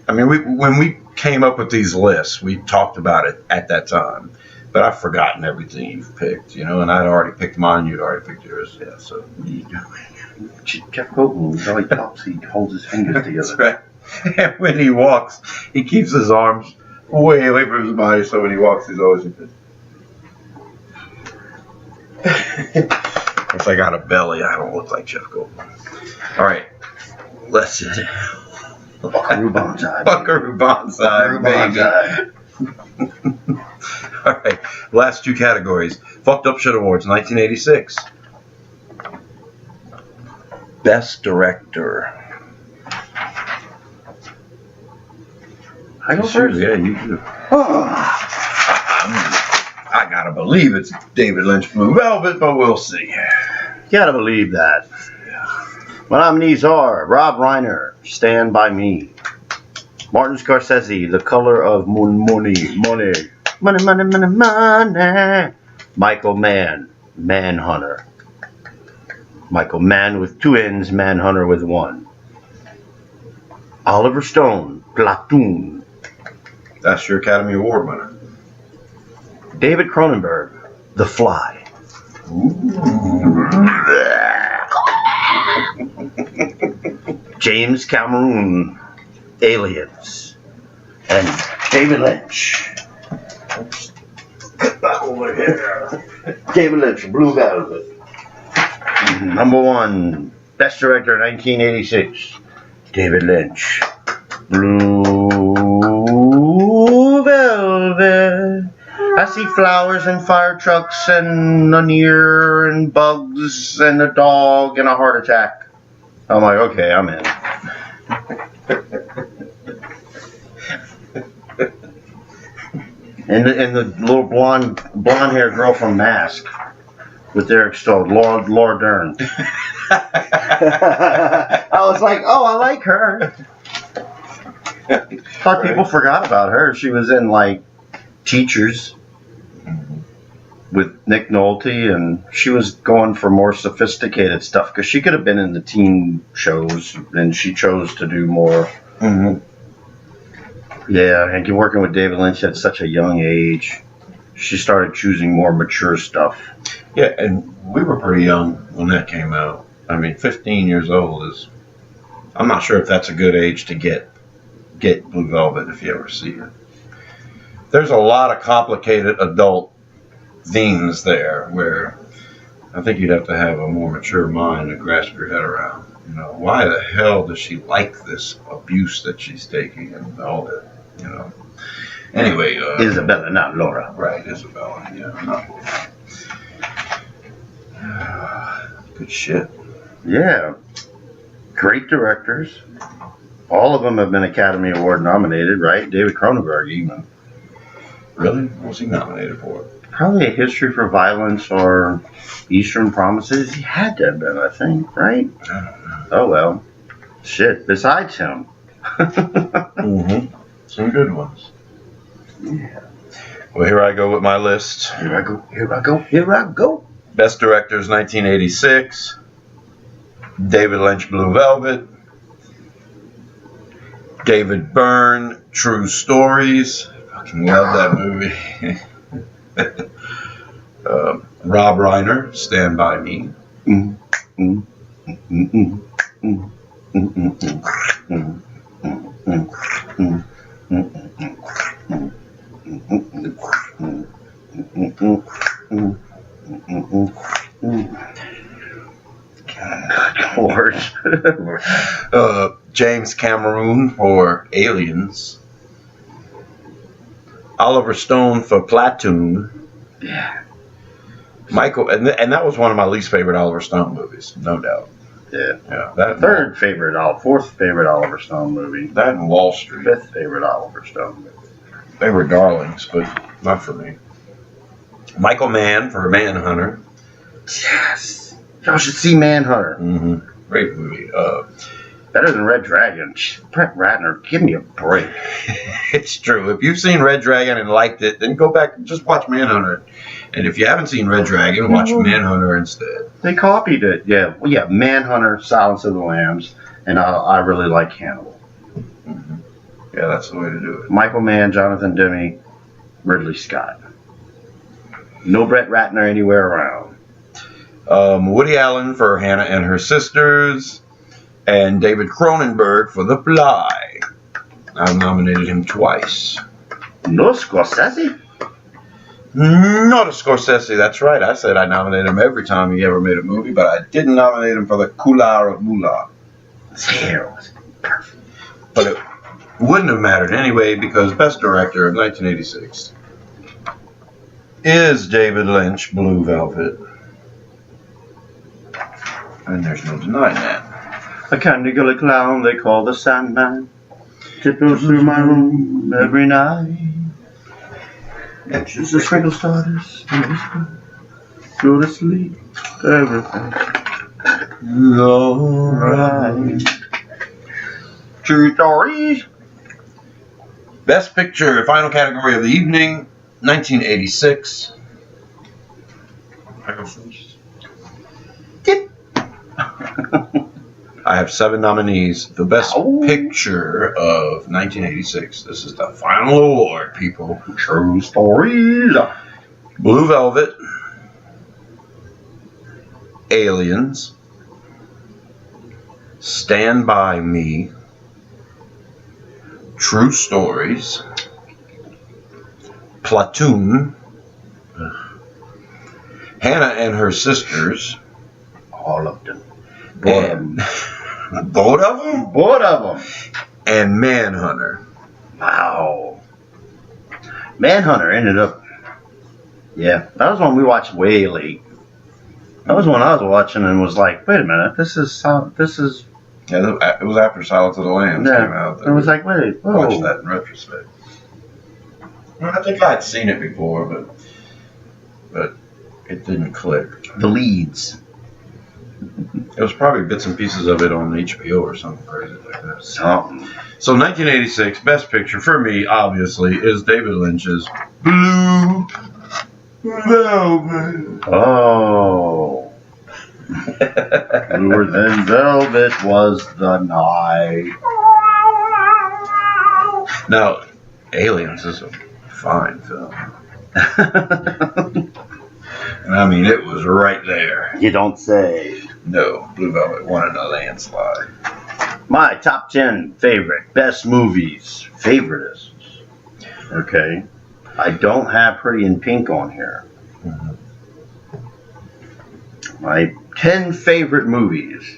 I mean, when we came up with these lists, we talked about it at that time. But I've forgotten everything you've picked, and I'd already picked mine. You'd already picked yours. Yeah, so. Jeff Goldblum, how he talks, he holds his fingers together. That's right. And when he walks, he keeps his arms way away from his body, so when he walks, he's always in If I got a belly, I don't look like Jeff Goldblum. All right, let's sit down. Buckaroo Banzai. Buckaroo Banzai, baby. All right, last two categories. Fucked Up Shit Awards, 1986. Best Director. I go first? Yeah, you do. I gotta believe it's David Lynch, Blue Velvet, but we'll see. Gotta believe that. My nominees are Rob Reiner, Stand By Me. Martin Scorsese, The Color of Money. Michael Mann, Manhunter. Michael Mann with two N's, Manhunter with one. Oliver Stone, Platoon. That's your Academy Award winner. David Cronenberg, The Fly. James Cameron, Aliens. And David Lynch. Get back over here. David Lynch, Blue Velvet. Number one, Best Director, 1986. David Lynch. Blue Velvet. I see flowers and fire trucks and a near and bugs and a dog and a heart attack. I'm like, okay, I'm in. and the little blonde haired girl from Mask with Eric Stoltz, Laura Dern. I was like, oh, I like her. Thought people forgot about her. She was in like Teachers with Nick Nolte, and she was going for more sophisticated stuff because she could have been in the teen shows, and she chose to do more. Mm-hmm. Yeah, and you're working with David Lynch at such a young age. She started choosing more mature stuff. Yeah, and we were pretty young when that came out. I mean, 15 years old is. I'm not sure if that's a good age to get Blue Velvet if you ever see it. There's a lot of complicated adult themes there where I think you'd have to have a more mature mind to grasp your head around. Why the hell does she like this abuse that she's taking and all that, Anyway. Isabella, not Laura. Right, Isabella, yeah, not Laura. Good shit. Yeah. Great directors. All of them have been Academy Award nominated, right? David Cronenberg even. Really? What was he nominated for? Probably A History for Violence or Eastern Promises. He had to have been, I think, right? I don't know. Oh well. Shit. Besides him. Mm-hmm. Some good ones. Yeah. Well, here I go with my list. Here I go. Here I go. Here I go. Best directors 1986. David Lynch, Blue Velvet. David Byrne, True Stories. Fucking love that movie. Rob Reiner, Stand By Me. Mm, mm, mm, mm, mm, mm, mm, mm, mm, mm, mm, James Cameron for Aliens. Oliver Stone for Platoon. Yeah. Michael, and that was one of my least favorite Oliver Stone movies, no doubt. Yeah. Yeah, that Fourth favorite Oliver Stone movie. that and Wall Street. Fifth favorite Oliver Stone movie. They were darlings, but not for me. Michael Mann for Manhunter. Yes. Y'all should see Manhunter. Mm-hmm. Great movie. Better than Red Dragon. Brett Ratner, give me a break. It's true. If you've seen Red Dragon and liked it, then go back and just watch Manhunter. And if you haven't seen Red Dragon, watch Manhunter instead. They copied it. Yeah. Well, yeah. Manhunter, Silence of the Lambs, and I really like Hannibal. Mm-hmm. Yeah, that's the way to do it. Michael Mann, Jonathan Demme, Ridley Scott. No Brett Ratner anywhere around. Woody Allen for Hannah and Her Sisters. And David Cronenberg for The Fly. I've nominated him twice. No Scorsese? Not a Scorsese, that's right. I said I nominated him every time he ever made a movie, but I didn't nominate him for The Kular of Moolah. His hair was perfect. But it wouldn't have mattered anyway because Best Director of 1986 is David Lynch, Blue Velvet. And there's no denying that. A candy gully clown they call the Sandman tiptoes through my room every night. And just a sprinkle stardust and whisper, go to sleep, everything's alright. True stories. Best Picture, final category of the evening, 1986. I go first. Yep. I have 7 nominees. The Best Ow. Picture of 1986. This is the final award, people. True stories. Blue Velvet, Aliens, Stand By Me, True Stories, Platoon, Hannah and Her Sisters, All of them. and both of them, Both of them. and Manhunter. Wow. Manhunter ended up. Yeah, that was one we watched way late. That was one I was watching and was like, wait a minute, this is. Yeah, it was after Silence of the Lambs came out. It was like, wait, I watched that in retrospect. Well, I think I'd seen it before, but it didn't click. The leads. It was probably bits and pieces of it on HBO or something crazy like that. Something. So 1986, Best Picture for me, obviously, is David Lynch's Blue Velvet. Oh. Bluer than velvet was the night. Now, Aliens is a fine film. And I mean, it was right there. You don't say. No, Blue Velvet won in a landslide. My top 10 favorite, best movies, favorites. Okay. I don't have Pretty in Pink on here. Mhm. My 10 favorite movies.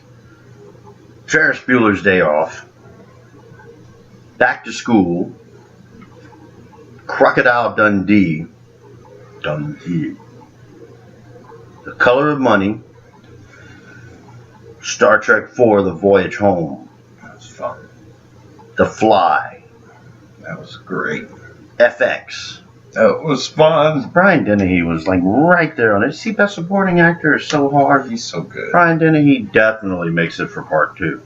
Ferris Bueller's Day Off. Back to School. Crocodile Dundee. The Color of Money. Star Trek IV, The Voyage Home. That was fun. The Fly, That was great. FX. That was fun. Brian Dennehy was like right there on it. See, Best Supporting Actor is so hard. He's so good. Brian Dennehy definitely makes it for part 2.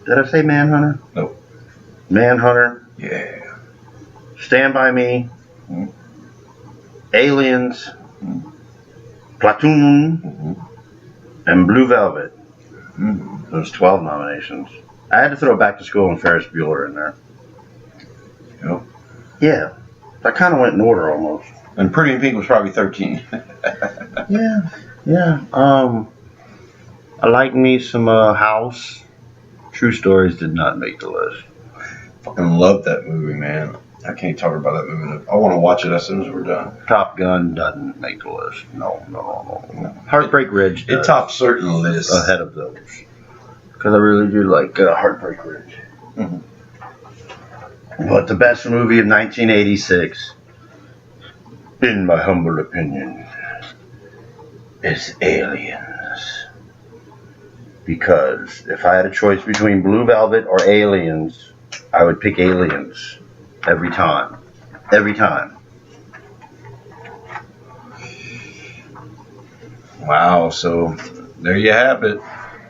Did I say Manhunter? Nope. Manhunter, Yeah. Stand By Me, Mhm. Aliens, Platoon, Mhm. and Blue Velvet. Mhm. Those 12 nominations. I had to throw Back to School and Ferris Bueller in there. Yep. Yeah, that kind of went in order almost. And Pretty in Pink was probably 13. Yeah. I like me some House. True Stories did not make the list. Fucking love that movie, man. I can't talk about that movie. I want to watch it as soon as we're done. Top Gun doesn't make the list. No. Heartbreak Ridge It does, tops certain lists. ahead of those. Because I really do like Heartbreak Ridge. Mhm. But the best movie of 1986, in my humble opinion, is Aliens. Because if I had a choice between Blue Velvet or Aliens, I would pick Aliens every time. Every time. Wow, so there you have it.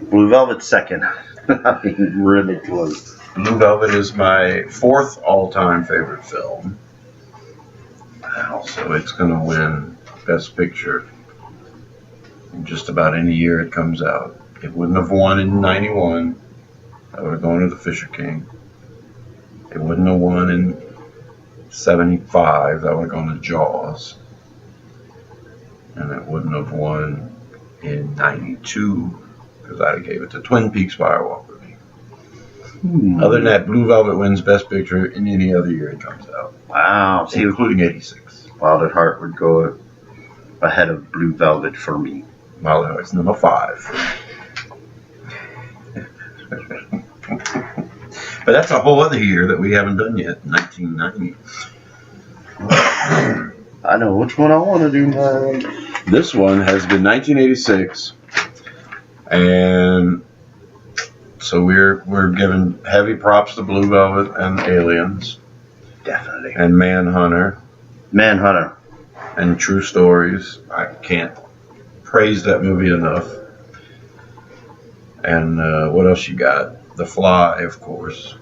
Blue Velvet's second. I mean, really close. Blue Velvet is my 4th all-time favorite film. Wow, so it's going to win Best Picture in just about any year it comes out. It wouldn't have won in 91. I would have gone to The Fisher King. It wouldn't have won in 75. That would have gone to Jaws. And it wouldn't have won in 92 because I gave it to Twin Peaks Fire Walk with Me. Other than that, Blue Velvet wins Best Picture in any other year it comes out, Wow. See, including 86. Wild at Heart would go ahead of Blue Velvet for me. Well, it's number 5. But that's a whole other year that we haven't done yet, 1990. I know which one I want to do now. This one has been 1986, and so we're giving heavy props to Blue Velvet and Aliens Definitely. and Manhunter Manhunter. and True Stories. I can't praise that movie enough. And what else you got? The Fly, of course,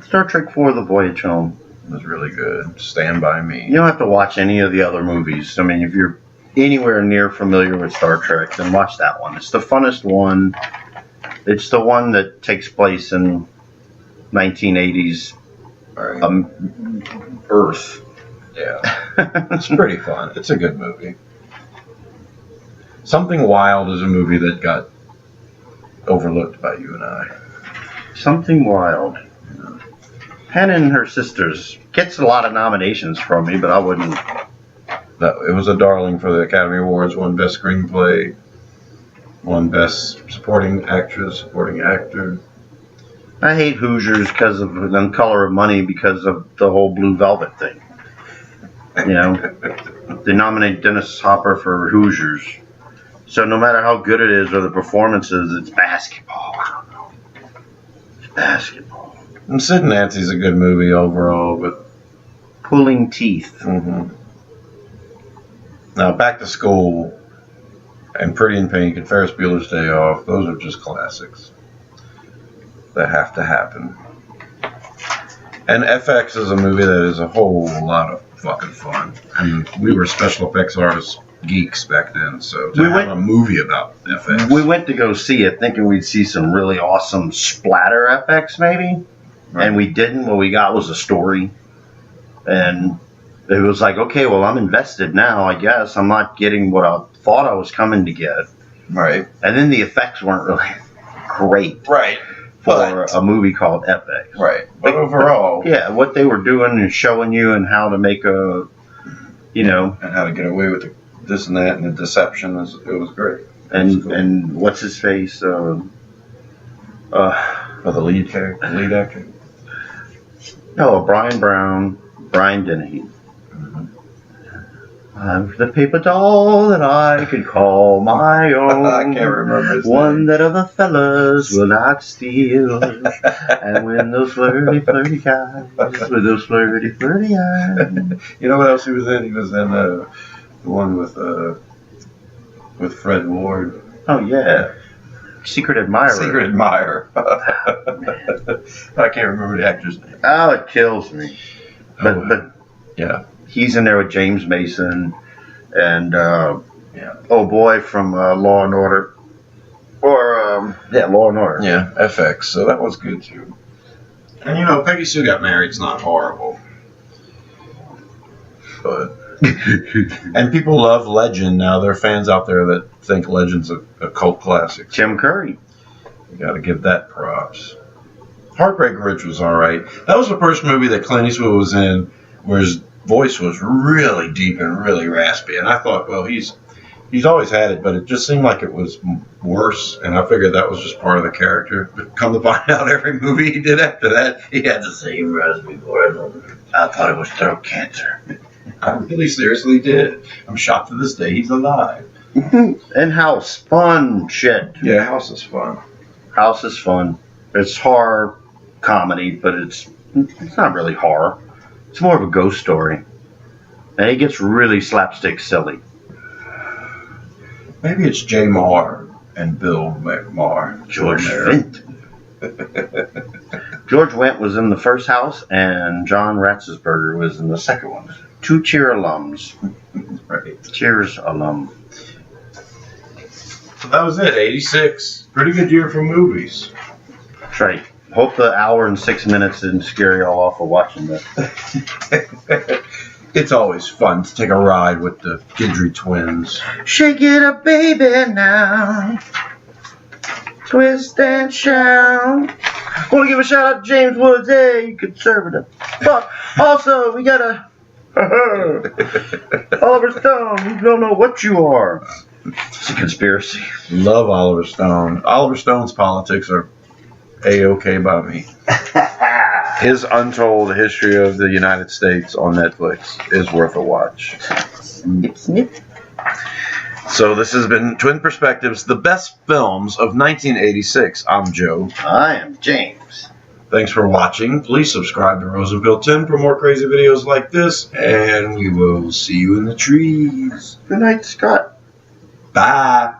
Star Trek IV: The Voyage Home. was really good. Stand By Me. You don't have to watch any of the other movies. I mean, if you're anywhere near familiar with Star Trek, then watch that one. It's the funnest one. It's the one that takes place in 1980s Right. Earth. Yeah. It's pretty fun. It's a good movie. Something Wild is a movie that got overlooked by you and I. Something Wild. Hannah and Her Sisters gets a lot of nominations from me, but I wouldn't. It was a darling for the Academy Awards. Won Best Screenplay, won Best Supporting Actress, Supporting Actor. I hate Hoosiers because of the Color of Money because of the whole Blue Velvet thing. You know, they nominate Dennis Hopper for Hoosiers. So no matter how good it is or the performances, it's basketball. I don't know. It's basketball. And Sid and Nancy's a good movie overall, but Pulling Teeth. Now Back to School and Pretty in Pink and Ferris Bueller's Day Off, those are just classics that have to happen. And FX is a movie that is a whole lot of fucking fun. And we were special effects artists geeks back then, so to have a movie about FX. We went to go see it thinking we'd see some really awesome splatter FX maybe. Right. And we didn't. What we got was a story. And it was like, okay, well, I'm invested now, I guess. I'm not getting what I thought I was coming to get. Right. And then the effects weren't really great Right. for a movie called FX. Right. But overall. Yeah, what they were doing and showing you and how to make a, you know. And how to get away with this and that and the deception, it was great. And cool. and what's his face? For the lead actor. No, Brian Brown, Brian Dennehy. I'm the paper doll that I can call my own. I can't remember his One name. that other fellas will not steal. And when those flirty, flirty guys with those flirty, flirty eyes. You know what else he was in? He was in the one with Fred Ward. Oh, yeah. Secret Admirer. Secret Admirer. I can't remember the actor's name. Oh, it kills me. But Yeah. he's in there with James Mason and Yeah. oh boy from Law and Order. Or Law and Order. Yeah, FX. So that was good too. And you know, Peggy Sue Got Married's not horrible. But and people love Legend now. There are fans out there that think Legend's a cult classic. Tim Curry. You got to give that props. Heartbreak Ridge was all right. That was the first movie that Clint Eastwood was in where his voice was really deep and really raspy. And I thought, well, he's always had it, but it just seemed like it was worse. And I figured that was just part of the character. But come to find out, every movie he did after that, he had the same raspy voice. I thought it was throat cancer. I really seriously did. I'm shocked to this day he's alive. And House. Fun shit. Yeah, House is fun. House is fun. It's horror comedy, but it's not really horror. It's more of a ghost story. And it gets really slapstick silly. Maybe it's Jay Marr and Bill McMarr. George Wendt. George Wendt was in the first House, and John Ratzenberger was in the second one. 2 Cheer alums. Right. Cheers alum. So that was it, 86. Pretty good year for movies. That's right. Hope the hour and 6 minutes didn't scare y'all off of watching this. It's always fun to take a ride with the Guidry twins. Shake it up, baby, now. Twist and shout. Want to give a shout out to James Woods, hey, conservative. But also, we got a Oliver Stone. You don't know what you are. It's a conspiracy. Love Oliver Stone. Oliver Stone's politics are A-OK by me. His Untold History of the United States on Netflix is worth a watch. Snip, snip. So this has been Twin Perspectives, the best films of 1986. I'm Joe. I am James. Thanks for watching. Please subscribe to Rosenville 10 for more crazy videos like this, and we will see you in the trees. Good night, Scott. Bye.